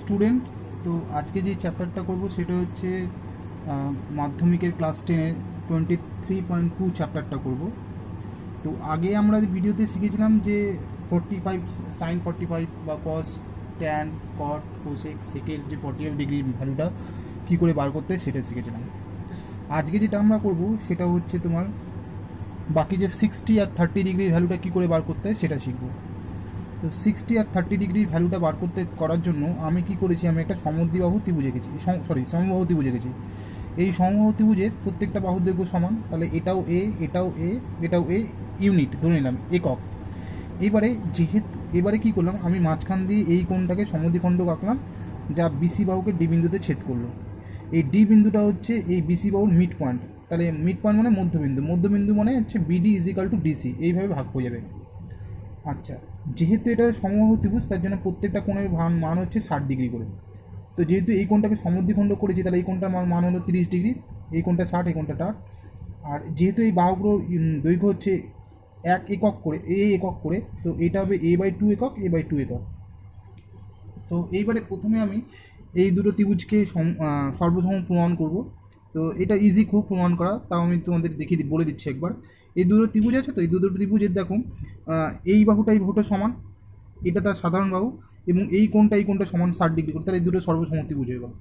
Student. তো আজকে যে চ্যাপ্টারটা করব সেটা হচ্ছে মাধ্যমিকের ক্লাস 10-এর 23.2 চ্যাপ্টারটা করব। তো আগে আমরা ভিডিওতে শিখেছিলাম যে 45 সাইন 45 বা কস ট্যান কট কোসেক সেকের যে 45 ডিগ্রির ভ্যালুটা কী করে বার করতে সেটা শিখেছিলাম। আজকে যেটা আমরা করব সেটা হচ্ছে তোমার বাকি যে 60 আর 30 ডিগ্রির ভ্যালুটা কী করে বার করতে সেটা শিখবো। তো 60 আর 30 ডিগ্রি ভ্যালুটা বার করার জন্য আমি কি করেছি, আমি একটা সমদ্বিবাহু ত্রিভুজ এঁকেছি, সমবাহু ত্রিভুজ এঁকেছি। এই সমবাহু ত্রিভুজের প্রত্যেকটা বাহুর দৈর্ঘ্য সমান, তাহলে এটাও এ, এটাও এ, এটাও এ, ইউনিট ধরে নিলাম, একক। এবারে কি করলাম, আমি মাঝখান দিয়ে এই কোণটাকে সমদ্বিখণ্ডক আঁকলাম, যা বিসি বাহুকে ডি বিন্দুতে ছেদ করলো। এই ডি বিন্দুটা হচ্ছে এই বিসি বাহুর মিড পয়েন্ট, তাহলে মিড পয়েন্ট মানে মধ্যবিন্দু মানে হচ্ছে বিডি ইজিক্যাল টু ডিসি, এইভাবে ভাগ হয়ে যাবে। আচ্ছা, যেহেতু এটা সমবাহু ত্রিভুজ তার জন্য প্রত্যেকটা কোণের মান হচ্ছে 60 ডিগ্রি করে। তো যেহেতু এই কোণটাকে সমদ্বিখণ্ড করেছি, তাহলে এই কোণটার মান হলো 30 ডিগ্রি, এই কোণটা 60, এই কোণটা 60। আর যেহেতু এই বাহুগুলোর দৈর্ঘ্য হচ্ছে একক করে, একক করে, তো এটা হবে a/2 একক, a/2 একক। তো এইবারে প্রথমে আমি এই দুটো ত্রিভুজকে সর্বসম প্রমাণ করব। তো এটা ইজি খুব প্রমাণ করা, তাও আমি তোমাদের বলে দিচ্ছি একবার। এই দুটো ত্রিভুজ আছে, তো এই দুটো ত্রিভুজের দেখো এই বাহুটা সমান, এটা তার সাধারণ বাহু, এবং এই কোণটা সমান 60 ডিগ্রি করে, তাহলে এই দুটো সর্বসম ত্রিভুজ হয়ে গেল।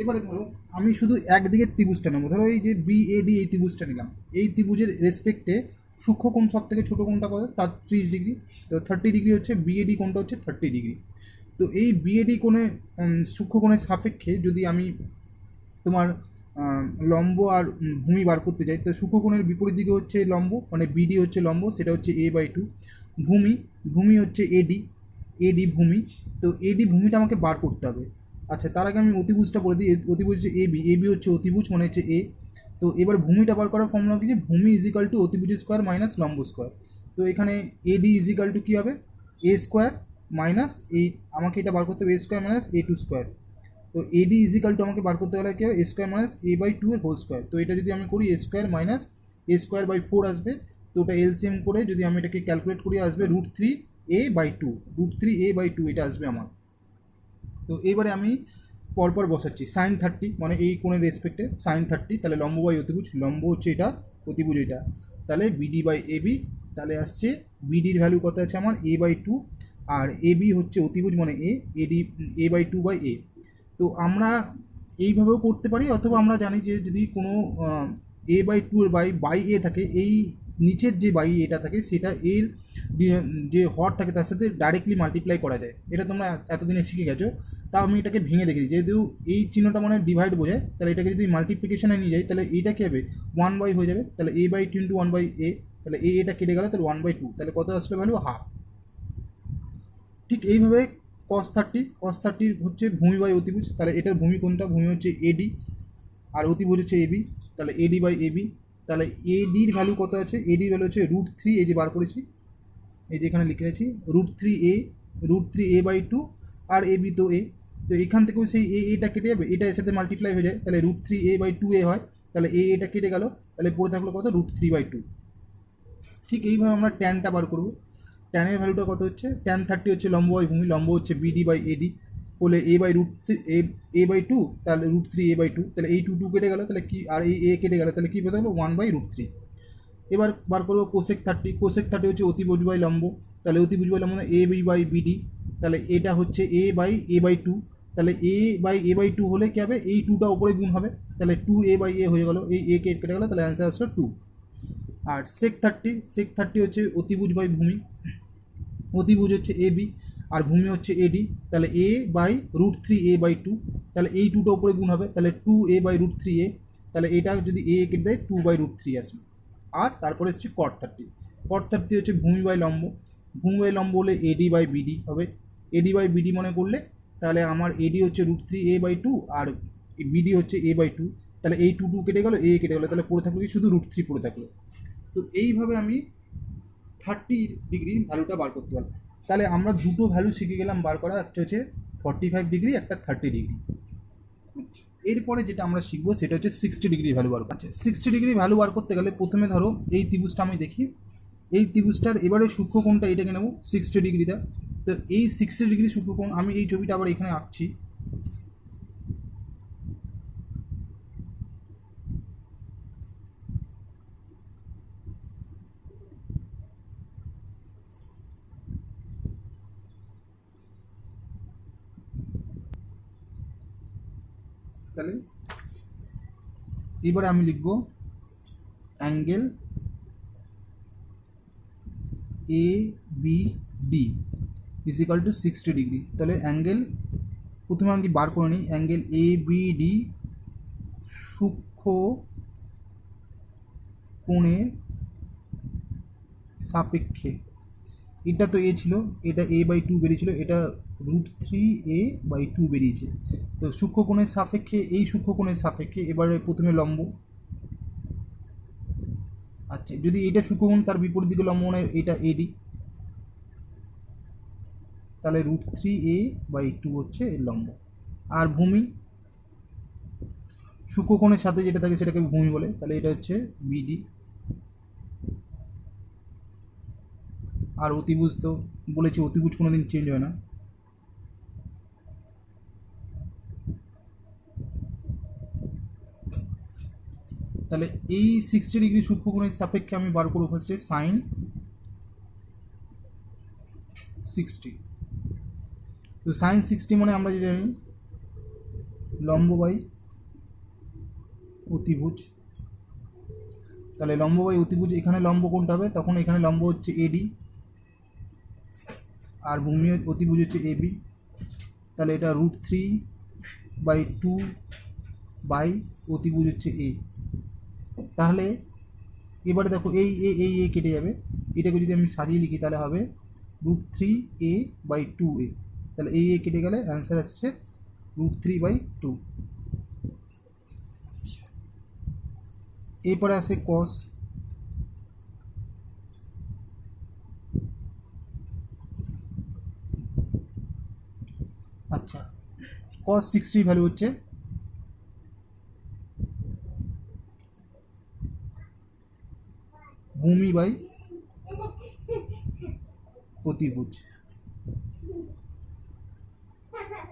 এবারে ধরো আমি শুধু একদিকের ত্রিভুজটা নেবো, ধরো এই যে বিএডি এই ত্রিভুজটা নিলাম, এই ত্রিভুজের রেসপেক্টে সূক্ষ্ম কোণ সব থেকে ছোটো কোণটা কত, তার 30 ডিগ্রি। তো 30 ডিগ্রি হচ্ছে বিএডি কোণটা হচ্ছে 30 ডিগ্রি। তো এই বিএডি কোণে সূক্ষ্ম কোণের সাপেক্ষে যদি আমি তোমার লম্ব আর ভূমি বার করতে চাই, তো সূক্ষ্মকোণের বিপরীত দিকে হচ্ছে লম্ব, মানে বিডি হচ্ছে লম্ব, সেটা হচ্ছে a/2। ভূমি হচ্ছে এডি ভূমি। তো এডি ভূমিটা আমাকে বার করতে হবে। আচ্ছা, তার আগে আমি অতিভুজটা বলে দিই। অতিভুজ হচ্ছে এবি হচ্ছে অতিভুজ, মানে হচ্ছে এ। তো এবার ভূমিটা বার করার ফর্মুলা কি, যে ভূমি ইজিক্যাল টু অতিভুজ স্কোয়ার মাইনাস লম্ব স্কোয়ার। তো এখানে এডি ইজিক্যাল টু কী হবে, এ স্কোয়ার মাইনাস এই, আমাকে এটা বার করতে হবে এ স্কোয়ার মাইনাস a2 স্কোয়ার। তো এডি ইজিক্যাল টু আমাকে বার করতে গেলে কি হবে, এ স্কোয়ার মাইনাস a/2 এর হোল স্কোয়ার। তো এটা যদি আমি করি এ স্কোয়ার মাইনাস a²/4 আসবে। তো ওটা এলসিএম করে যদি আমি এটাকে ক্যালকুলেট করি আসবে √3a/2, √3a/2 এটা আসবে আমার। তো এইবারে আমি পরপর বসাচ্ছি সাইন 30, মানে এই কোণের রেসপেক্টে সাইন 30, তাহলে লম্ব বাই অতিভুজ, লম্ব হচ্ছে এটা, অতিভুজ এটা, তাহলে বিডি বাই এবি। তাহলে আসছে বিডির ভ্যালু কত আছে আমার a/2, আর এবি হচ্ছে অতিভুজ মানে এডি a/2/a। তো আমরা এইভাবেও করতে পারি, অথবা আমরা জানি যে যদি কোনো a/2 এর বাই এ থাকে, এই নিচের যে বাই এটা থাকে সেটা এর যে হর থাকে তার সাথে ডাইরেক্টলি মাল্টিপ্লাই করা যায়। এটা তোমরা এতদিনে শিখে গেছো, তাও আমি এটাকে ভেঙে দেখেছি। যেহেতু এই চিহ্নটা মানে ডিভাইড বোঝায়, তাহলে এটাকে যদি মাল্টিপ্লিকেশনে নিয়ে যাই, তাহলে এইটা কী হবে, 1/, হয়ে যাবে। তাহলে a/2 × 1/a, তাহলে এটা কেটে গেল, তাহলে 1/2, তাহলে কত আসলে ভ্যালু, হাফ। ঠিক এইভাবে cos 30 হচ্ছে ভূমি বাই অতিভুজ, তাহলে এটার ভূমি কোনটা, ভূমি হচ্ছে এডি, আর অতিভুজ হচ্ছে এবি, তাহলে এডি বাই এবি। তাহলে এডির ভ্যালু কত আছে, এডির ভ্যালু হচ্ছে √3, এই যে বার করেছি, এই যে এখানে লিখে রেখেছি √3a/2, আর এবি তো এ। তো এখান থেকেও সেই এটা কেটে যাবে, এটা এর সাথে মাল্টিপ্লাই হয়ে যায়, তাহলে √3a/2a হয়, তাহলে এটা কেটে গেল, তাহলে পড়ে থাকলো কত, √3/2। ঠিক এইভাবে আমরা ট্যানটা বার করবো। ট্যানের ভ্যালুটা কত হচ্ছে, ট্যান 30 হচ্ছে লম্ব বাই ভূমি, লম্ব হচ্ছে বিডি বাই এডি, বলে a/2, তাহলে √3a/2, তাহলে এই 2 কেটে গেল, তাহলে কি, আর এই কেটে গেল, তাহলে কী পেতে গেলো, 1/√3। এবার বার করবো কোসেক 30 হচ্ছে অতিভুজ বাই লম্ব, তাহলে অতিভুজ বাই লম্ব a/বিডি, তাহলে এটা হচ্ছে a/2, তাহলে a/a/2 হলে কী হবে, এই 2টা ওপরে গুণ হবে, তাহলে 2a/a হয়ে গেল, এই a কেটে গেলো, তাহলে অ্যান্সার আসলো 2। আর sec 30 হচ্ছে অতিভুজ বাই ভূমি, অতিভুজ হচ্ছে এবি আর ভূমি হচ্ছে এডি, তাহলে a/√3a/2, তাহলে এই 2টা উপরে গুণ হবে, তাহলে 2a/√3a, তাহলে এটা যদি a কেটে দেয় 2/√3 আসবে। আর তারপরে এসছে cot 30 হচ্ছে ভূমি বাই লম্ব হলে এডি বাই বিডি হবে, এডি বাই বিডি মনে করলে, তাহলে আমার এডি হচ্ছে √3a/2 আর বিডি হচ্ছে a/2, তাহলে এই 2 কেটে গেলো, এ কেটে গেলো, তাহলে পড়ে থাকলো কি, শুধু √3 পড়ে থাকলো। তো এইভাবে আমি 30 ডিগ্রি ভ্যালুটা বার করতে পারবো। তাহলে আমরা দুটো ভ্যালু শিখে গেলাম বার করা, একটা হচ্ছে 45 ডিগ্রি, একটা 30 ডিগ্রি। এরপরে যেটা আমরা শিখবো সেটা হচ্ছে 60 ডিগ্রি ভ্যালু বার করছে। 60 ডিগ্রি ভ্যালু বার করতে গেলে প্রথমে ধরো এই ত্রিভুজটা আমি দেখি, এই ত্রিভুজটার এবারে সূক্ষ্ম কোণটা এটাকে নেব 60 ডিগ্রিটা, তো এই 60 ডিগ্রি সূক্ষ্মকোণ, আমি এই ছবিটা আবার এখানে আঁকছি। তাহলে এবারে আমি লিখব angle A B D is equal to 60 degree. তাহলে অ্যাঙ্গেল প্রথমে আমি বার করে নিই, অ্যাঙ্গেল এ বি ডি সূক্ষ্ম কোণের সাপেক্ষে, এটা তো এ ছিল, এটা a/2 বেরিয়েছিল, এটা √3a/2 বেরিয়েছে। তো সূক্ষ্মকোণের সাপেক্ষে, এই সূক্ষ্মকোণের সাপেক্ষে এবারে প্রথমে লম্ব। আচ্ছা, যদি এটা সূক্ষ্মকোণ তার বিপরীত দিকে লম্ব মানে এটা এডি, তাহলে √3a/2 হচ্ছে এর লম্ব। আর ভূমি সূক্ষ্মকোণের সাথে যেটা থাকে সেটাকে ভূমি বলে, তাহলে এটা হচ্ছে বিডি। আর অতিভুজ তো বলেছি, অতিভুজ কোনোদিন চেঞ্জ হয় না। তাহলে এই 60 ডিগ্রি সূক্ষ্মকোণের সাপেক্ষে আমি বার করবো ফার্স্টে সাইন 60। তো সাইন 60 মানে আমরা যেটা জানি লম্ব বাই অতিভুজ। তাহলে লম্ব বাই অতিভুজ, এখানে লম্ব কোনটা হবে, তখন এখানে লম্ব হচ্ছে এডি আর ভূমি অতিভুজ হচ্ছে এবি। তাহলে এটা √3/2 বাই অতিভুজ হচ্ছে এ। তাহলে এবারে দেখো এই এ কেটে যাবে, এটাকে যদি আমি সাজিয়ে লিখি তাহলে হবে √3a/2a। তাহলে এই কেটে গেলে অ্যান্সার আসছে √3/2। এরপরে আসে কস। আচ্ছা, কস 60 ভ্যালু হচ্ছে ভূমি বাই অতিভুজ।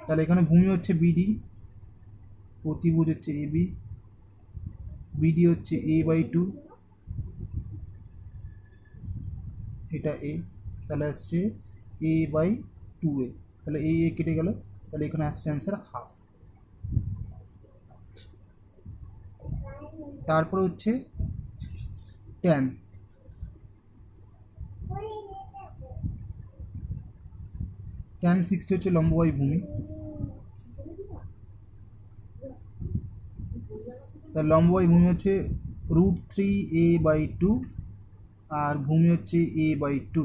তাহলে এখানে ভূমি হচ্ছে বিডি, অতিভুজ হচ্ছে এবি, বিডি হচ্ছে a/2, এটা এ, তাহলে আসছে a/2a। তাহলে এই এ কেটে গেল, তাহলে এখানে আসছে অ্যান্সার হাফ। তারপরে হচ্ছে ট্যান। ট্যান 60 হচ্ছে লম্ব বাই ভূমি। তার লম্ব বাই ভূমি হচ্ছে √3a/2 আর ভূমি হচ্ছে a/2।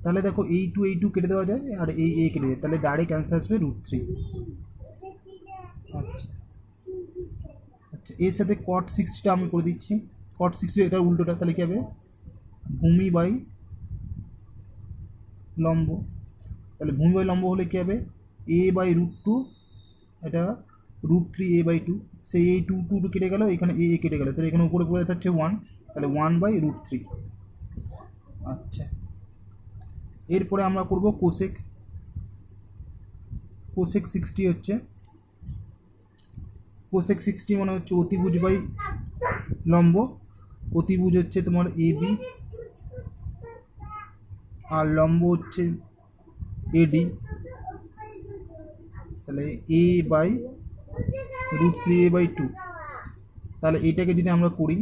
তাহলে দেখো এই টু কেটে দেওয়া যায় আর এই এ কেটে যায়, তাহলে ডাইরেক্ট অ্যান্সার আসবে √3। আচ্ছা আচ্ছা, এর সাথে কট 60টা আমি করে দিচ্ছি। কট 60 এটা উল্টোটা, তাহলে কী হবে ভূমি বাই লম্ব। তাহলে ভূমি বাই লম্ব হলে কী হবে a/√2, এটা √3a/2। সেই এই টু কেটে গেল, এখানে এ কেটে গেল, তাহলে এখানে উপরে পড়ে থাকছে 1, তাহলে 1/√3। আচ্ছা, এরপরে আমরা করব কোসেক। কোসেক 60 হচ্ছে, কোসেক 60 মানে হচ্ছে অতিভুজ বাই লম্ব। অতিভুজ হচ্ছে তোমার এবি আর লম্ব হচ্ছে এডি, তাহলে a/√3a/2। তাহলে এটাকে যদি আমরা করি,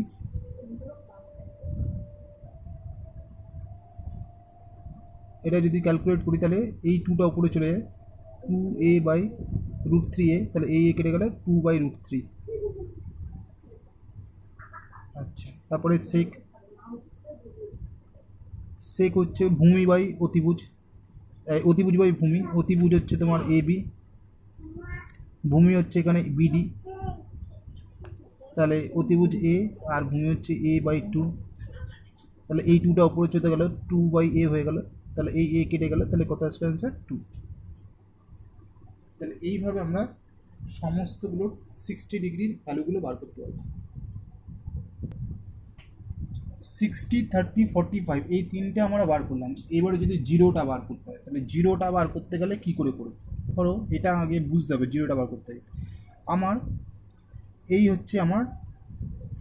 এটা যদি ক্যালকুলেট করি তাহলে এই 2টা উপরে চলে যায়, 2a/√3a, তাহলে এই কেটে গেলে 2/√3। আচ্ছা, তারপরে সেক। সেক হচ্ছে ভূমি বাই অতিভুজ, অতিভুজ বাই ভূমি। অতিভুজ হচ্ছে তোমার এবি, ভূমি হচ্ছে এখানে বিডি, তাহলে অতিভুজ এ আর ভূমি হচ্ছে a/2। তাহলে এই 2টা উপরে চলে গেল, 2/a হয়ে গেল, তাহলে এই এ কেটে গেল, তাহলে কত আসবে অ্যান্সার 2। তাহলে এইভাবে আমরা সমস্তগুলোর 60 ডিগ্রির ভ্যালুগুলো বার করতে পারবো। 60, 30, 45 এই তিনটে আমরা বার করলাম। এবারে যদি জিরোটা বার করতে হয়, তাহলে জিরোটা বার করতে গেলে কী করে করব? ধরো এটা আগে বুঝতে হবে জিরোটা বার করতে গেলে। আমার এই হচ্ছে আমার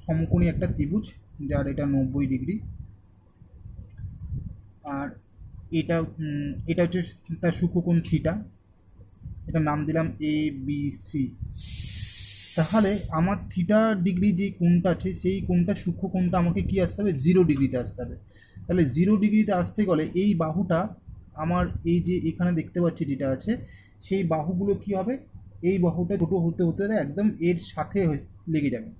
সমকোণী একটা ত্রিভুজ, যার এটা 90 ডিগ্রি, আর এটা এটা হচ্ছে তার সূক্ষ্মকোণ থিটা, এটা নাম দিলাম এ বি সি। তাহলে আমার থিটা ডিগ্রি যে কোণটা আছে সেই কোণটা সূক্ষ্মকোণটা আমাকে কি আসতে হবে? 0 ডিগ্রিতে আসতে হবে। তাহলে 0 ডিগ্রিতে আসতে গেলে এই বাহুটা আমার এই যে এখানে দেখতে পাচ্ছি যেটা আছে সেই বাহুগুলো কি হবে? এই বাহুটা ছোটো হতে হতে একদম এর সাথে লেগে যাবে।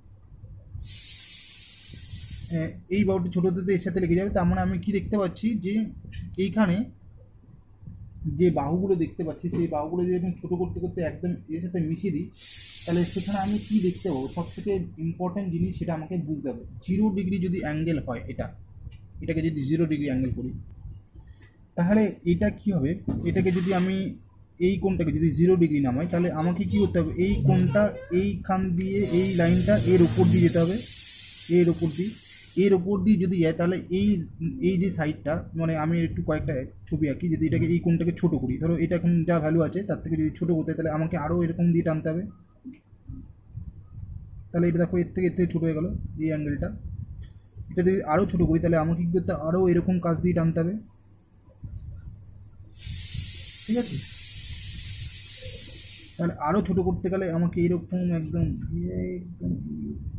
এই বাহুটা ছোটো হতে এর সাথে লেগে যাবে। তার মানে আমি কি দেখতে পাচ্ছি যে এইখানে যে বাহুগুলো দেখতে পাচ্ছি সেই বাহুগুলো যদি এরকম ছোটো করতে করতে একদম এর সাথে মিশিয়ে দিই, তাহলে সেখানে আমি কি দেখতে পাবো? সবথেকে ইম্পর্ট্যান্ট জিনিস সেটা আমাকে বুঝতে হবে। 0 ডিগ্রি যদি অ্যাঙ্গেল হয়, এটাকে যদি 0 ডিগ্রি অ্যাঙ্গেল করি, তাহলে এটা কি হবে? এটাকে যদি আমি এই কোণটাকে যদি 0 ডিগ্রি নামাই, তাহলে আমাকে কি করতে হবে? এই কোণটা এইখান দিয়ে এই লাইনটা এর উপর দিয়ে যেতে হবে, এর উপর দিয়ে যদি যায়, তাহলে এই যে সাইডটা, মানে আমি একটু কয়েকটা ছবি আঁকি। যদি এটাকে এই কোণটাকে ছোটো করি, ধরো এটা এখন যা ভ্যালু আছে তার থেকে যদি ছোটো করতে হয়, তাহলে আমাকে আরও এরকম দিয়ে টানতে হবে। তাহলে এটা দেখো এর থেকে ছোটো হয়ে গেল এই অ্যাঙ্গেলটা। এটা যদি আরও ছোটো করি, তাহলে আমাকে কী করতে? আরও এরকম কাজ দিয়ে টানতে হবে। ঠিক আছে? তাহলে আরও ছোটো করতে গেলে আমাকে এরকম একদম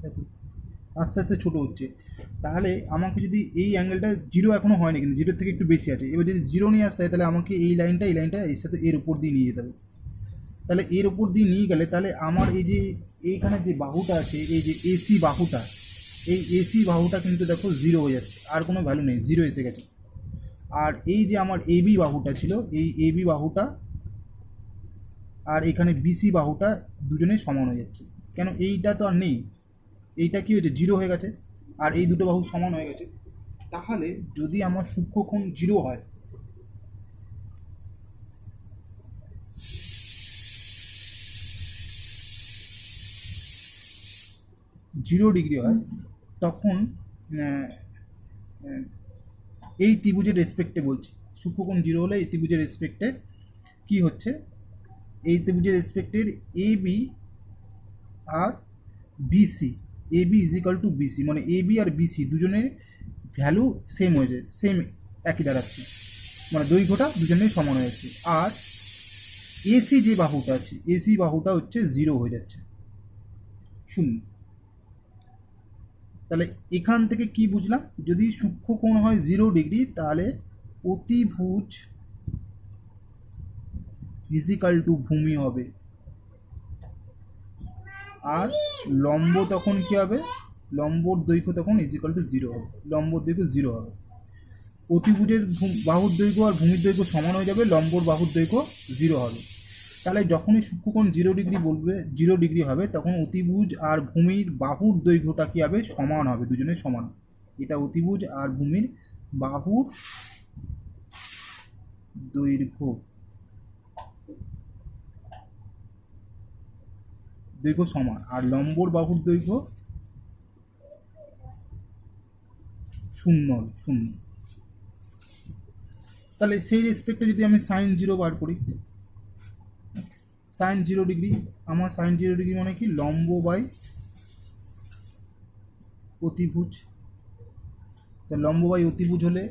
দেখো আস্তে আস্তে ছোটো হচ্ছে। তাহলে আমাকে যদি এই অ্যাঙ্গেলটা 0 এখনও হয়নি, কিন্তু 0 থেকে একটু বেশি আছে, এবার যদি 0 নিয়ে আসতে হয়, তাহলে আমাকে এই লাইনটা এর সাথে এর উপর দিয়ে নিয়ে যেতে হবে। তাহলে এর উপর দিয়ে নিয়ে গেলে তাহলে আমার এই যে এইখানে যে বাহুটা আছে, এই যে এসি বাহুটা, এই এসি বাহুটা কিন্তু দেখো 0 হয়ে যাচ্ছে, আর কোনো ভ্যালু নেই, 0 এসে গেছে। আর এই যে আমার এবি বাহুটা ছিল, এই এবি বাহুটা আর এখানে বিসি বাহুটা দুজনেই সমান হয়ে যাচ্ছে। কেন? এইটা তো আর নেই, এইটা কি হয়েছে? 0 হয়ে গেছে, আর এই দুটো বাহু সমান হয়ে গেছে। তাহলে যদি আমার সূক্ষ্মকোণ 0 হয়, জিরো ডিগ্রি হয়, তখন এই ত্রিভুজের রেসপেক্টে বলছি, সূক্ষ্মকোণ 0 হলে এই ত্রিভুজের রেসপেক্টে কি হচ্ছে? এই ত্রিভুজের রেসপেক্টের এ বি আর B C, A B is equal to B C, মানে এ বি আর বিসি দুজনের ভ্যালু সেম হয়ে যায়, সেম একই দাঁড়াচ্ছে, মানে দৈর্ঘ্যটা দুজনের সমান হয়ে যাচ্ছে। আর এসি যে বাহুটা আছে, এসি বাহুটা হচ্ছে 0 হয়ে যাচ্ছে, 0। তাহলে এখান থেকে কি বুঝলাম? যদি সূক্ষ্মকোণ হয় 0 ডিগ্রি, তাহলে অতিভুজ ইজিক্যাল টু ভূমি হবে, আর লম্ব তখন কি হবে? লম্বর দৈর্ঘ্য তখন ইজিক্যাল টু 0 হবে, লম্বর দৈর্ঘ্য 0 হবে। অতিভুজের বাহুর দৈর্ঘ্য আর ভূমির দৈর্ঘ্য সমান হয়ে যাবে, লম্বর বাহুর দৈর্ঘ্য 0 হবে। তাহলে যখনই সূক্ষ্মকোণ 0 ডিগ্রি বলবে, 0 ডিগ্রি হবে, তখন অতিভুজ আর ভূমির বাহুর দৈর্ঘ্যটা কী হবে? সমান হবে, দুজনের সমান। এটা অতিভুজ আর ভূমির বাহুর দৈর্ঘ্য সমান, আর লম্বর বাহুর দৈর্ঘ্য 0 হবে, 0। তাহলে সেই রেসপেক্টে যদি আমি সাইন 0 বার করি, সাইন 0 ডিগ্রি, আমার সাইন 0 ডিগ্রি মানে কি? লম্ব বাই অতিভুজ। তা লম্ব বাই অতিভুজ হলে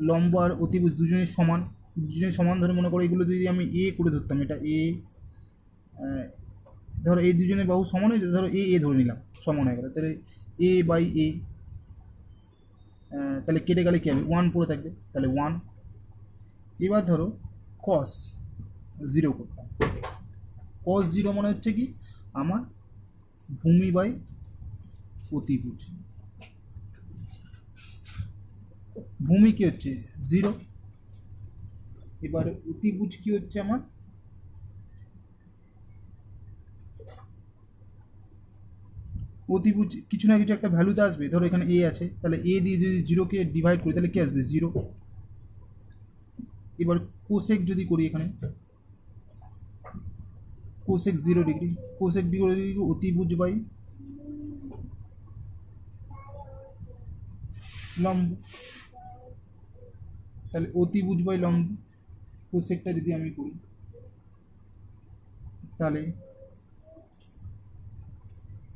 লম্ব আর অতিভুজ দুজনের সমান, ধরে মনে করো এগুলো যদি আমি এ করে ধরতাম, এটা এ, ধরো এই দুজনের বাহু সমান হয়ে যেত, ধরো এ এ ধরে নিলাম, সমান হয়ে গেল, তাহলে এ বাই এ, তাহলে কেটে গেলে কী হবে? 1 পড়ে থাকবে, তাহলে 1। এবার ধরো কস 0 করতাম, কস 0 মানে হচ্ছে কি? আমার ভূমি বাই অতিভুজ। ভূমি কি হচ্ছে? 0। এবারে অতিভুজ কি হচ্ছে আমার? অতিভুজ কিছু না কিছু একটা ভ্যালুতে আসবে, ধরো এখানে এ আছে, তাহলে এ দিয়ে যদি 0কে ডিভাইড করি, তাহলে কি আসবে? 0। এবার কোসেক যদি করি, এখানে কোসেক 0 ডিগ্রি, কোসেক 0 ডিগ্রি অতিভুজ বাই লম্ব, তাহলে অতিভুজ বাই লম্ব কোসেকটা যদি আমি করি তাহলে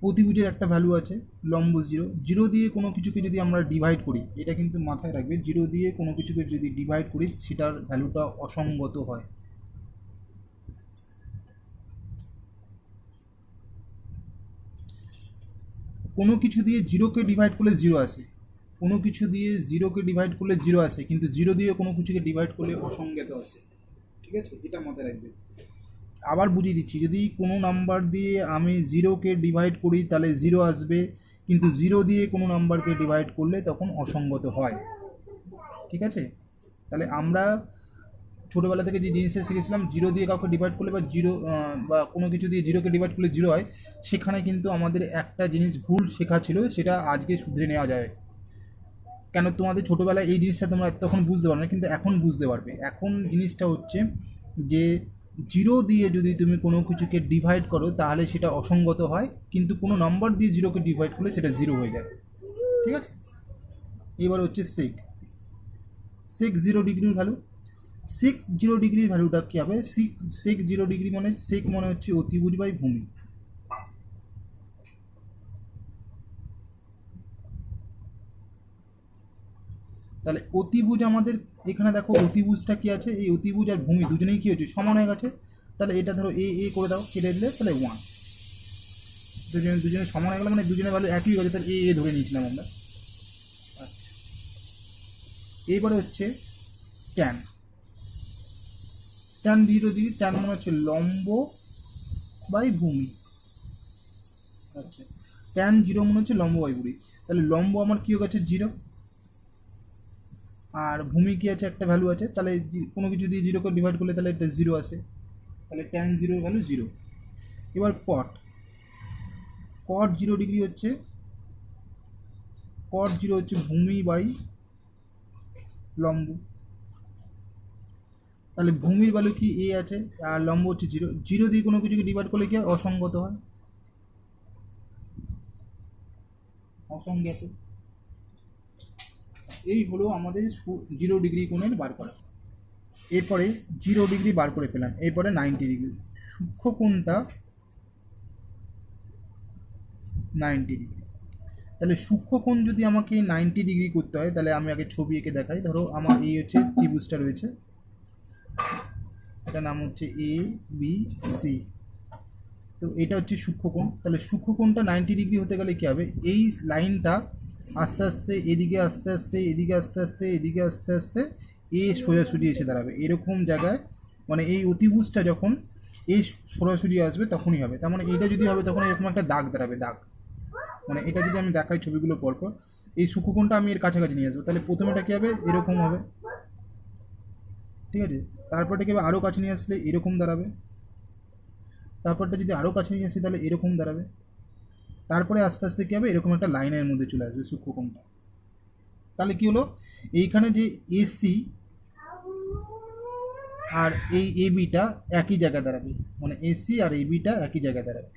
অতিভুজের একটা ভ্যালু আছে লম্ব 0, 0 দিয়ে কোনো কিছুকে যদি আমরা ডিভাইড করি, এটা কিন্তু মাথায় রাখবে, 0 দিয়ে কোনো কিছুকে যদি ডিভাইড করি সেটার ভ্যালুটা অসঙ্গত হয়। কোনো কিছু দিয়ে 0কে ডিভাইড করলে 0 আসে, কোনো কিছু দিয়ে 0কে ডিভাইড করলে 0 আসে, কিন্তু 0 দিয়ে কোনো কিছুকে ডিভাইড করলে অসঙ্গত আসে। ঠিক আছে, এটা মাথায় রাখবে। আবার বুঝিয়ে দিচ্ছি, যদি কোনো নাম্বার দিয়ে আমি 0কে ডিভাইড করি তাহলে 0 আসবে, কিন্তু 0 দিয়ে কোনো নাম্বারকে ডিভাইড করলে তখন অসঙ্গত হয়। ঠিক আছে, তাহলে আমরা ছোটোবেলা থেকে যে জিনিসটা শিখেছিলাম 0 দিয়ে কাউকে ডিভাইড করলে বা 0 বা কোনো কিছু দিয়ে 0কে ডিভাইড করলে 0 হয়, সেখানে কিন্তু আমাদের একটা জিনিস ভুল শেখা ছিল, সেটা আজকে শুধরে নেওয়া যায়। কেন তোমাদের ছোটোবেলায় এই জিনিসটা তোমরা তখন বুঝতে পারবে না, কিন্তু এখন বুঝতে পারবে। এখন জিনিসটা হচ্ছে যে 0 দিয়ে যদি তুমি কোনো কিছুকে ডিভাইড করো তাহলে সেটা অসঙ্গত হয়, কিন্তু কোনো নাম্বার দিয়ে 0কে ডিভাইড করলে সেটা 0 হয়ে যায়। ঠিক আছে, এবার হচ্ছে সেক 0 ডিগ্রির ভ্যালু। সেক 0 ডিগ্রির ভ্যালুটা কী হবে? সেক 0 ডিগ্রি মানে সেক মানে হচ্ছে অতিভুজ বাই ভূমি। তাহলে অতিভুজ আমাদের এখানে দেখো অতিভুজটা কি আছে, এই অতিভুজ আর ভূমি দুজনেই কি হচ্ছে সমান হয়ে গেছে। তাহলে এটা ধরো এ করে দাও, কেটে দিলে তাহলে 1, দুজনে সমান হয়ে গেল, মানে দুজনের ভ্যালু একই হয়ে গেছে, তাহলে এ ধরে নিয়েছিলাম আমরা। আচ্ছা, এবারে হচ্ছে ট্যান 0 ডিগ্রি, ট্যান মানে হচ্ছে লম্ব বাই ভূমি। আচ্ছা, ট্যান 0 মনে হচ্ছে লম্ব বাই ভূমি, তাহলে লম্ব আমার কী হয়ে গেছে 0, আর ভূমি কি আছে একটা ভ্যালু আছে, তাহলে কোনো কিছু দিয়ে 0কে ডিভাইড করলে তাহলে এটা 0 আসে, তাহলে ট্যান 0 ভ্যালু 0। এবার কট 0 ডিগ্রি হচ্ছে কট 0 হচ্ছে ভূমি বাই লম্ব, তাহলে ভূমির ভ্যালু কি এ আছে আর লম্ব হচ্ছে 0, 0 দিয়ে কোনো কিছুকে ডিভাইড করলে কি অসঙ্গত হয়, অসঙ্গত। এই হলো আমাদের 0 ডিগ্রি কোণের বার করা। এরপরে 0 ডিগ্রি বার করে পেলাম, এরপরে 90 ডিগ্রি, সূক্ষ্ম কোণটা 90 ডিগ্রি। তাহলে সূক্ষ্মকোণ যদি আমাকে 90 ডিগ্রি করতে হয়, তাহলে আমি আগে ছবি এঁকে দেখাই। ধরো আমার এই হচ্ছে ত্রিভুজটা রয়েছে, এটার নাম হচ্ছে এ বি সি। তো এটা হচ্ছে সূক্ষ্মকোণ, তাহলে সূক্ষ্মকোণটা 90 ডিগ্রি হতে গেলে কী হবে, এই লাইনটা আস্তে আস্তে এদিকে আস্তে আস্তে এদিকে আস্তে আস্তে এদিকে আস্তে আস্তে এ সোজাসুজি এসে দাঁড়াবে এরকম জায়গায়, মানে এই অতিভুজটা যখন এই সোজাসুজি আসবে তখনই হবে। তার মানে এটা যদি হবে তখন এরকম একটা দাগ দাঁড়াবে, দাগ, মানে এটা যদি আমি দেখাই ছবিগুলো পরপর, এই সূক্ষ্মকোণটা আমি এর কাছাকাছি নিয়ে আসবো, তাহলে প্রথমেটা কী হবে এরকম হবে, ঠিক আছে, তারপরটা কী হবে আরও কাছে নিয়ে আসলে এরকম দাঁড়াবে, তারপরটা যদি আরও কাছে নিয়ে আসি তাহলে এরকম দাঁড়াবে, তারপরে আস্তে আস্তে কী হবে এরকম একটা লাইনের মধ্যে চলে আসবে সূক্ষ্মকোণটা। তাহলে কী হলো, এইখানে যে এসি আর এই এবিটা একই জায়গায় দাঁড়াবে, মানে এসি আর এবিটা একই জায়গায় দাঁড়াবে,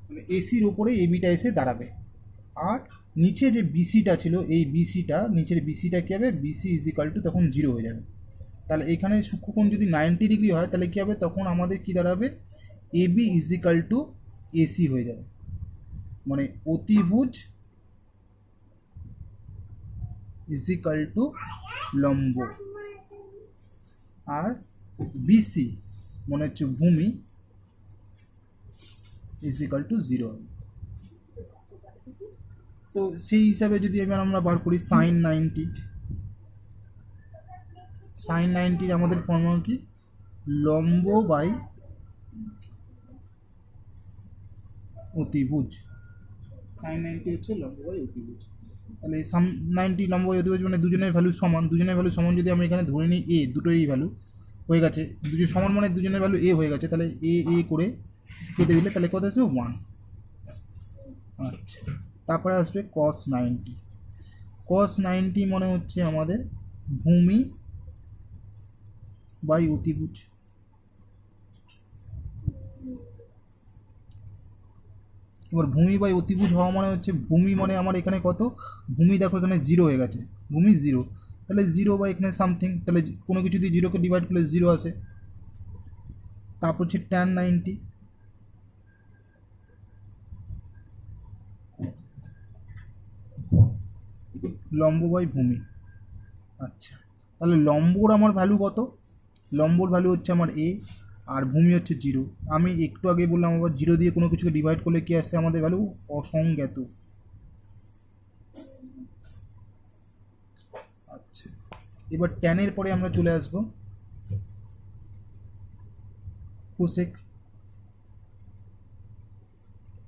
মানে এসির উপরে এবিটা এসে দাঁড়াবে। আর নিচে যে বিসিটা ছিল, এই বিসিটা নিচের বিসিটা কী হবে, বিসি ইজিক্যাল টু তখন 0 হয়ে যাবে। তাহলে এখানে সূক্ষ্মকোণ যদি 90 ডিগ্রি হয় তাহলে কী হবে, তখন আমাদের কী দাঁড়াবে, এবি ইজিক্যাল টু এসি হয়ে যাবে, মানে অতিভুজ ইজিক্যাল টু লম্ব, আর বিসি মনে হচ্ছে ভূমি ইজিক্যাল টু 0। তো সেই হিসাবে যদি এবার আমরা বার করি সাইন 90, সাইন 90 আমাদের ফর্মুলা কি, লম্ব বাই অতিভুজ, সাইন 90 হচ্ছে লম্ব বাই অতিভুজ। তাহলে সাম 90 লম্ব বাই অতিভুজ মানে দুজনের ভ্যালু সমান, দুজনের ভ্যালু সমান যদি আমি এখানে ধরে নিই এ, দুটোরই ভ্যালু হয়ে গেছে, দুজন সমান মানে দুজনের ভ্যালু এ হয়ে গেছে, তাহলে এ করে কেটে দিলে তাহলে কত আসবে 1। আচ্ছা, তারপরে আসবে কস 90, কস 90 মনে হচ্ছে আমাদের ভূমি বাই অতিভুজ, এবার ভূমি বাই অতিভুজ হওয়া মানে হচ্ছে ভূমি মানে আমার এখানে কত, ভূমি দেখো এখানে 0 হয়ে গেছে, ভূমি 0, তাহলে 0 বা এখানে সামথিং, তাহলে কোনো কিছু দিয়ে 0কে ডিভাইড করলে 0 আসে। তারপর হচ্ছে tan 90, লম্ব বাই ভূমি। আচ্ছা, তাহলে লম্বর আমার ভ্যালু কত, লম্বর ভ্যালু হচ্ছে আমার a, আর ভূমি হচ্ছে 0। আমি একটু আগে বললাম আবার 0 দিয়ে কোনো কিছুকে ডিভাইড করলে কি আসে আমাদের ভ্যালু, অসংজ্ঞাত। আচ্ছা, এবার ট্যানের পরে আমরা চলে আসবো কোসেক।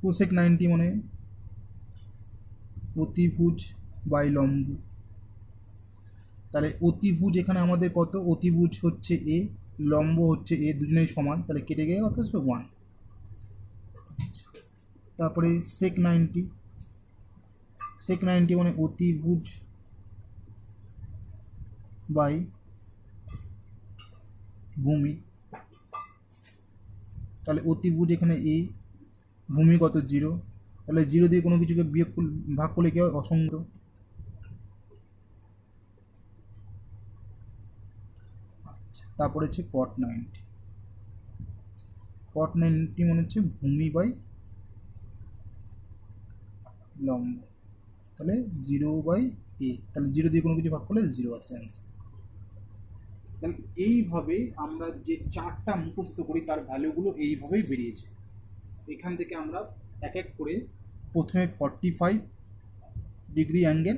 কোসেক 90 মানে অতিভুজ বাই লম্ব। তাহলে অতিভুজ এখানে আমাদের কত, অতিভুজ হচ্ছে a, লম্ব হচ্ছে a, দুজনেই সমান, তাহলে কেটে গিয়ে কত আসবে 1। তারপরে সেক 90, সেক 90 মানে অতিভুজ বাই ভূমি। তাহলে অতিভুজ এখানে a, ভূমি কত 0, তাহলে 0 দিয়ে কোনো কিছুকে ভাগ করলে কি হয়, অসংখ্য। তারপরে হচ্ছে কট 90, কট 90 মানে হচ্ছে ভূমি বাই লম্ব, তাহলে 0/a, তাহলে 0 দিয়ে কোনো কিছু ভাগ করলে 0 আসে অ্যান্সার। তাহলে এইভাবে আমরা যে চারটা মুখস্থ করি তার ভ্যালুগুলো এইভাবেই বেরিয়েছে। এখান থেকে আমরা এক এক করে প্রথমে 45 ডিগ্রি অ্যাঙ্গেল,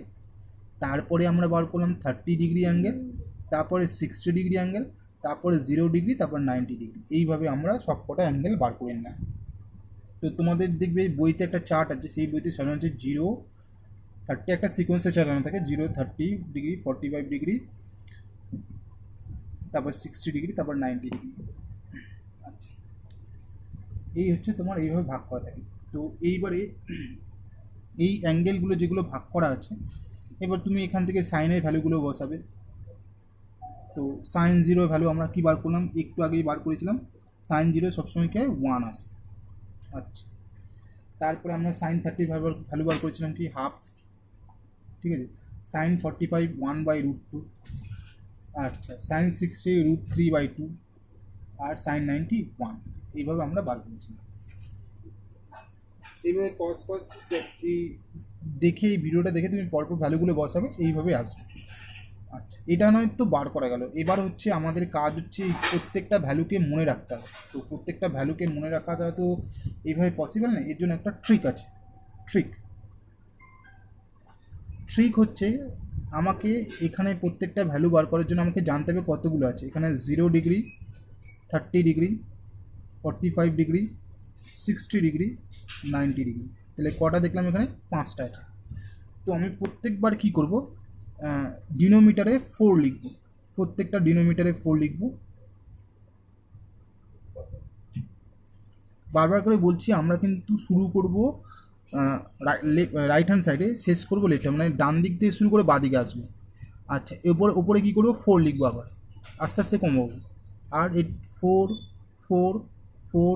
তারপরে আমরা বার করলাম 30 ডিগ্রি অ্যাঙ্গেল, তারপরে 60 ডিগ্রি অ্যাঙ্গেল, তারপরে 0 ডিগ্রি, তারপর 90 ডিগ্রি, এইভাবে আমরা সবকটা অ্যাঙ্গেল বার করে নিলাম। তো তোমাদের দেখবে বইতে একটা চার্ট আছে, সেই বইতে সাধারণত 0 30 একটা সিকোয়েন্সে চালানো থাকে, 0 30 ডিগ্রি, 45 ডিগ্রি, তারপর 60 ডিগ্রি, তারপর 90 ডিগ্রি। আচ্ছা, এই হচ্ছে তোমার এইভাবে ভাগ করা থাকে। তো এইবারে এই অ্যাঙ্গেলগুলো যেগুলো ভাগ করা আছে, এবার তুমি এখান থেকে সাইনের ভ্যালুগুলো বসাবে। তো সাইন 0 ভ্যালু আমরা কি বার করলাম, একটু আগেই বার করেছিলাম, সাইন 0 সবসময় কি 1 আসে। আচ্ছা, তারপরে আমরা সাইন 30 ভ্যালু বার করেছিলাম কি হাফ, ঠিক আছে। সাইন 45 1/√2, আচ্ছা সাইন 60 √3/2, আর সাইন 90 1, এইভাবে আমরা বার করেছিলাম। এইভাবে কস দেখে এই ভিডিওটা দেখে তুমি পরপর ভ্যালুগুলো বসাবে, এইভাবে আসবে। আচ্ছা, এটা নয় তো বার করা গেল, এবার হচ্ছে আমাদের কাজ হচ্ছে এই প্রত্যেকটা ভ্যালুকে মনে রাখতে হবে। তো প্রত্যেকটা ভ্যালুকে মনে রাখাটা তো এইভাবে পসিবল না, এর জন্য একটা ট্রিক আছে। ট্রিক হচ্ছে আমাকে এখানে প্রত্যেকটা ভ্যালু বার করার জন্য আমাকে জানতে হবে কতগুলো আছে। এখানে 0 degree, 30 degree, 45 degree, 60 degree, 90 degree, তাহলে কটা দেখলাম, এখানে 5টা আছে। তো আমি প্রত্যেকবার কি করব, ডিনোমিটারে 4 লিখব, প্রত্যেকটা ডিনোমিটারে 4 লিখব। বারবার করে বলছি, আমরা কিন্তু শুরু করব রাইট হ্যান্ড সাইডে, শেষ করবো লেফট, মানে ডান দিক দিয়ে শুরু করে বাঁ দিকে আসবো। আচ্ছা, ওপরে কী করবো, 4 লিখবো, আবার আস্তে আস্তে কমাবো, আর 4 4 4,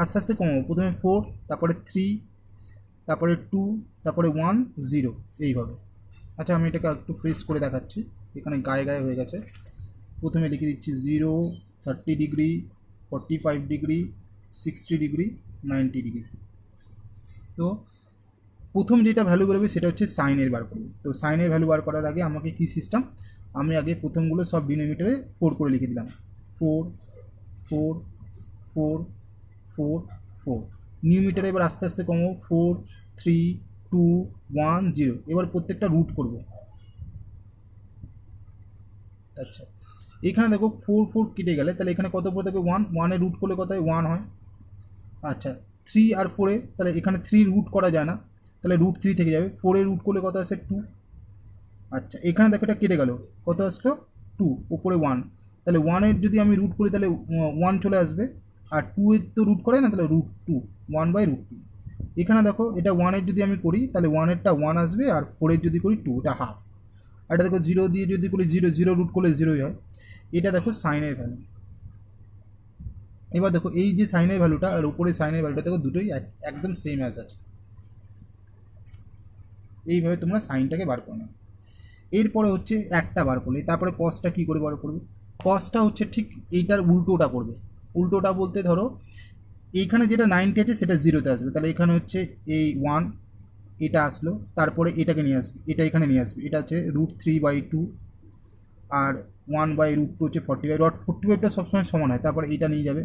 আস্তে আস্তে কমাবো, প্রথমে 4, তারপরে 3, তারপরে 2, তারপরে 1 0, এইভাবে। আচ্ছা, আমি এটাকে একটু ফ্রেশ করে দেখাচ্ছি, এখানে গায়ে হয়ে গেছে। প্রথমে লিখে দিচ্ছি 0, 30 ডিগ্রি, 45 ডিগ্রি, 60 ডিগ্রি, 90 ডিগ্রি। তো প্রথম যেটা ভ্যালু বেরোবে সেটা হচ্ছে সাইনের বার করবো। তো সাইনের ভ্যালু বার করার আগে আমাকে কী সিস্টেম, আমি আগে প্রথমগুলো সব ডিনোমিটারে 4 করে লিখে দিলাম, 4 4 4 4 4। নিউমিটারে এবার আস্তে আস্তে কমো, 4 3 2 1 0। এবার প্রত্যেকটা রুট করব। আচ্ছা, এখানে দেখো 4 4 কেটে গেলে, তাহলে এখানে কত পড়ে থাকে 1, 1-এ রুট করলে কত হয় 1 হয়। আচ্ছা, 3 আর 4-এ, তাহলে এখানে 3 রুট করা যায় না, তাহলে √3 থেকে যাবে, 4-এ রুট করলে কত আসে 2। আচ্ছা, এখানে দেখো এটা কেটে গেল, কত আসলো 2, ওপরে 1, তাহলে 1-এর যদি আমি রুট করি তাহলে 1 চলে আসবে, আর 2-এর তো রুট করে না, তাহলে √2, 1/√2। এখানে দেখো এটা 1-এর যদি আমি করি তাহলে 1-এরটা 1 আসবে, আর 4-এর যদি করি 2, এটা হাফ। আর এটা দেখো 0 দিয়ে যদি করি 0 0 রুট করলে 0ই হয়। এটা দেখো সাইনের ভ্যালু। এবার দেখো এই যে সাইনের ভ্যালুটা আর উপরে সাইনের ভ্যালুটা দেখো দুটোই একদম সেম অ্যাজ আছে। এইভাবে তোমরা সাইনটাকে বার করে নাও। এরপরে হচ্ছে একটা বার করলে তারপরে কসটা কী করে বার করবে? কসটা হচ্ছে ঠিক এইটার উল্টোটা করবে। উল্টোটা বলতে ধরো এইখানে যেটা 90 আছে সেটা জিরোতে আসবে, তাহলে এখানে হচ্ছে এই 1 এটা আসলো, তারপরে এটাকে নিয়ে আসবে, এটা এখানে নিয়ে আসবে, এটা হচ্ছে √3/2 আর 1/√2 হচ্ছে 45, 45টা সবসময় সমান হয়, তারপরে এটা নিয়ে যাবে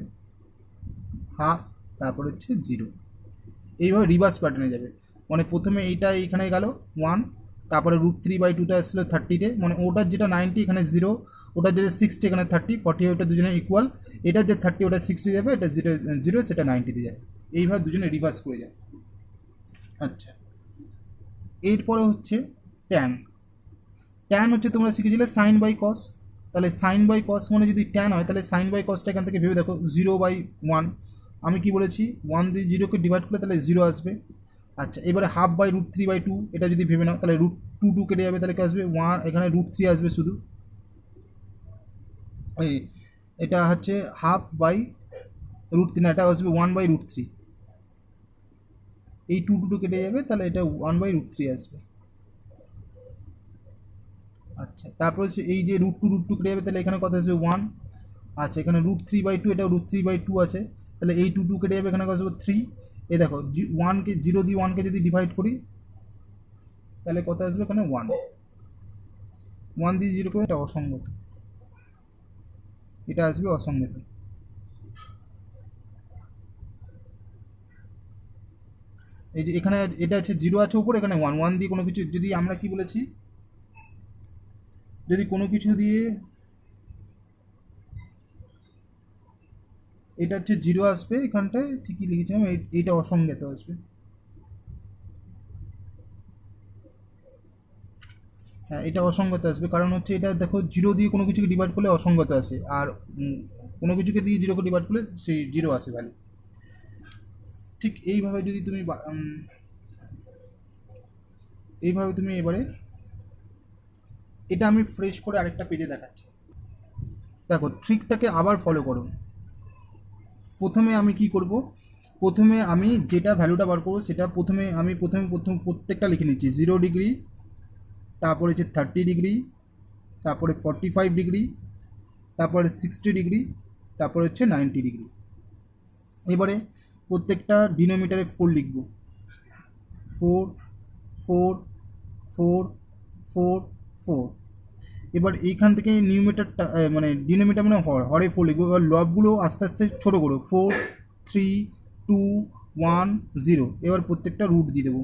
হাফ, তারপরে হচ্ছে 0। এইভাবে রিভার্স প্যাটার্নে যাবে, মানে প্রথমে এইটা এইখানে গেল 1, তারপরে √3/2টা আসলো 30-তে, মানে ওটার যেটা 90 এখানে 0, ওটার যেটা 60 এখানে 30, 45টা দুজনে ইকুয়াল, এটার যে 30 ওটা 60 যাবে, এটা 0 সেটা 90-তে যায়। এইভাবে দুজনে রিভার্স করে যায়। আচ্ছা, এরপরে হচ্ছে ট্যান। ট্যান হচ্ছে তোমরা শিখেছিলে সাইন বাই কস, তাহলে সাইন বাই কস মানে যদি ট্যান হয় তাহলে সাইন বাই কসটা এখান থেকে ভেবে দেখো 0/1, আমি কি বলেছি 1 দিয়ে 0কে ডিভাইড করলে তাহলে 0 আসবে। আচ্ছা, এবারে ½/√3/2 এটা যদি ভেবে নাও তাহলে √2 কেটে যাবে, তাহলে কি আসবে 1, এখানে √3 আসবে শুধু। এই এটা হচ্ছে ½/√3, এটা আসবে 1/√3, এই 2 কেটে যাবে, তাহলে এটা 1/√3 আসবে। আচ্ছা, তারপর হচ্ছে এই যে √2 কেটে যাবে, তাহলে এখানে কত আসবে 1। আচ্ছা, এখানে √3/2, এটা √3/2 আছে, তাহলে এই 2 কেটে যাবে, এখানে কত আসবে 3। এই দেখো 1কে 0 দিয়ে 1কে যদি ডিভাইড করি তাহলে কত আসবে এখানে 1। 1 দিয়ে 0 করে এটা অসঙ্গত, এটা আসবে অসঙ্গত। এই যে এখানে এটা আছে 0 আছে উপরে, এখানে 1, 1 দিয়ে কোনো কিছু যদি আমরা কি বলেছি, যদি কোনো কিছু দিয়ে এটা হচ্ছে 0 আসবে, এখানটায় ঠিকই লিখেছিলাম, এইটা অসঙ্গত আসবে। হ্যাঁ, এটা অসঙ্গত আসবে, কারণ হচ্ছে এটা দেখো 0 দিয়ে কোনো কিছুকে ডিভাইড করলে অসঙ্গত আসে, আর কোনো কিছুকে দিয়ে 0কে ডিভাইড করলে সেই 0 আসে ভ্যালু। ঠিক এইভাবে তুমি এবারে এটা আমি ফ্রেশ করে আরেকটা পেজে দেখাচ্ছি। দেখো ট্রিকটাকে আবার ফলো করো। প্রথমে আমি কি করব, প্রথমে আমি যেটা ভ্যালুটা বার করবো সেটা প্রথমে প্রত্যেকটা লিখে নিচ্ছি। 0 ডিগ্রি, তারপরে হচ্ছে 30 ডিগ্রি, তারপরে 45 ডিগ্রি, তারপরে 60 ডিগ্রি, তারপরে হচ্ছে 90 ডিগ্রি। এবারে প্রত্যেকটা ডিনোমিটারে 4 লিখব, 4 4 4 4 4। এবার এইখান থেকে নিউমিটারটা মানে ডিনোমিটার মানে হরে 4 লিখবো। এবার লবগুলো আস্তে আস্তে ছোটো করো, 4 3 2 1 0। এবার প্রত্যেকটা রুট দিয়ে দেবো,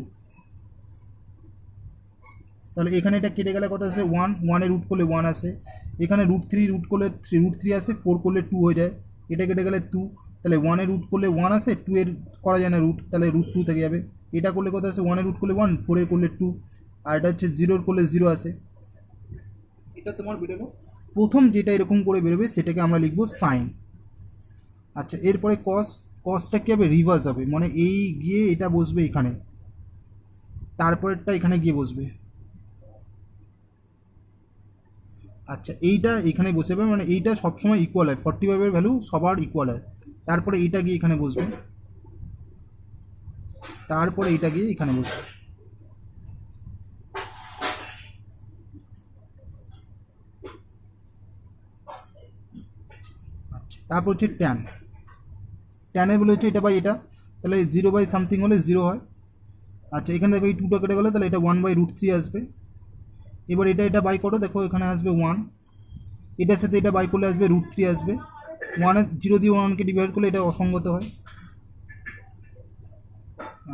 তাহলে এখানে এটা কেটে গেলে কত আসে 1, 1-এ রুট করলে 1 আসে, এখানে √3 রুট করলে √3 আসে, 4 করলে 2 হয়ে যায়, এটা কেটে গেলে 2, তাহলে 1-এ রুট করলে 1 আসে, 2-এর করা যায় না রুট, তাহলে √2 থেকে যাবে। এটা করলে কত আসে 1-এ রুট করলে 1, 4-এর করলে 2, আর এটা হচ্ছে 0-এর করলে 0 আসে। এটা তোমার বেরোলো প্রথম যেটা এরকম করে বেরোবে সেটাকে আমরা লিখবো সাইন। আচ্ছা, এরপরে কসটা কী হবে, রিভার্স হবে, মানে এই গিয়ে এটা বসবে এখানে, তারপরেরটা এখানে গিয়ে বসবে। আচ্ছা, এইটা এখানে বসে যাবে, মানে এইটা সবসময় ইকুয়াল হয়, 45-এর ভ্যালু সবার ইকুয়াল হয়, তারপরে এইটা গিয়ে এখানে বসবে, তারপরে এইটা গিয়ে এখানে বসবে। আচ্ছা, তারপর হচ্ছে ট্যানের ভ্যালু হচ্ছে এটা বাই এটা, তাহলে 0/সামথিং হলে 0 হয়। আচ্ছা, এখানে দেখো এই 2টা কেটে গেলে তাহলে এটা 1/√3 আসবে। এবার এটা বাই করো, দেখো এখানে আসবে 1, এটার সাথে এটা বাই করলে আসবে √3 আসবে। 0 দিয়ে 1কে ডিভাইড করলে এটা অসঙ্গত হয়।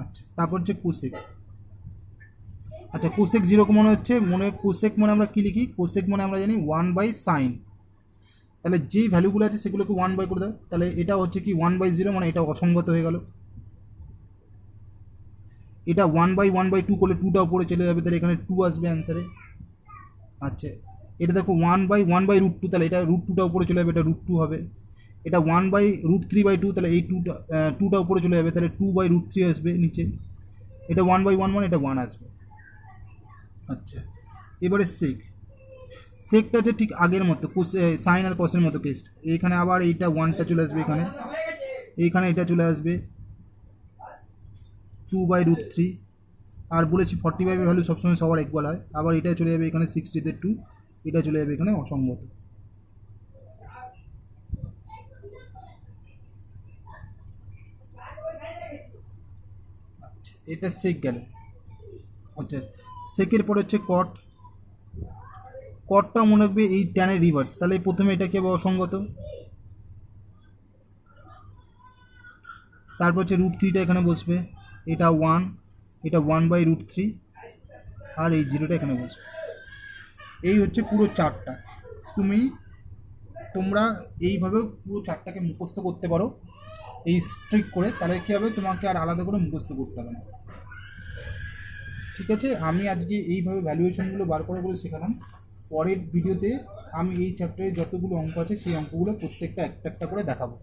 আচ্ছা, তারপর হচ্ছে কোসেক। আচ্ছা, কোসেক 0 মনে হচ্ছে, কোসেক মানে আমরা কী লিখি, কোসেক মানে আমরা জানি 1/সাইন, তাহলে যেই ভ্যালুগুলো আছে সেগুলোকে 1/, করে দাও, তাহলে এটা হচ্ছে কি 1/0, মানে এটা অসঙ্গত হয়ে গেল। এটা 1/1/2 করলে 2টা উপরে চলে যাবে, তাহলে এখানে 2 আসবে অ্যান্সারে। আচ্ছা, এটা দেখো 1/1/√2, তাহলে এটা √2টা উপরে চলে যাবে, এটা √2 হবে। এটা 1/√3/2, তাহলে এই 2টা উপরে চলে যাবে, তাহলে 2/√3 আসবে নিচে। এটা 1/1 মানে এটা 1 আসবে। আচ্ছা, এবারে সেক সেকটা যে ঠিক আগের মতো সাইন আর কসের মতো কেস, এইখানে আবার এইটা ওয়ানটা চলে আসবে, এইখানে এটা চলে আসবে 2/√3। আর বলেছি 45-এর ভ্যালু সবসময় সবার ইকুয়াল হয়। আবার এটা চলে যাবে এখানে 60-তে 2, এটা চলে যাবে এখানে অসঙ্গত। আচ্ছা, এটা সেক গেল। আচ্ছা, সেকের পরে হচ্ছে কট। কটটা মনে রাখবে এই ট্যানের রিভার্স, তাহলে প্রথমে এটা কি হবে অসঙ্গত, তারপর হচ্ছে √3টা এখানে বসবে, এটা 1, এটা 1/√3, আর এই 0টা এখানে বসবে। এই হচ্ছে পুরো চার্টটা। তোমরা এইভাবে পুরো চার্টটাকে মুখস্থ করতে পারো এই স্ট্রিক করে, তাহলে কী হবে, তোমাকে আর আলাদা করে মুখস্থ করতে হবে না। ঠিক আছে, আমি আজকে এইভাবে ভ্যালুয়েশনগুলো বার করে শেখালাম। পরের ভিডিওতে আমি এই চ্যাপ্টারে যতগুলো অঙ্ক আছে সেই অঙ্কগুলো প্রত্যেকটা একটা একটা করে দেখাবো।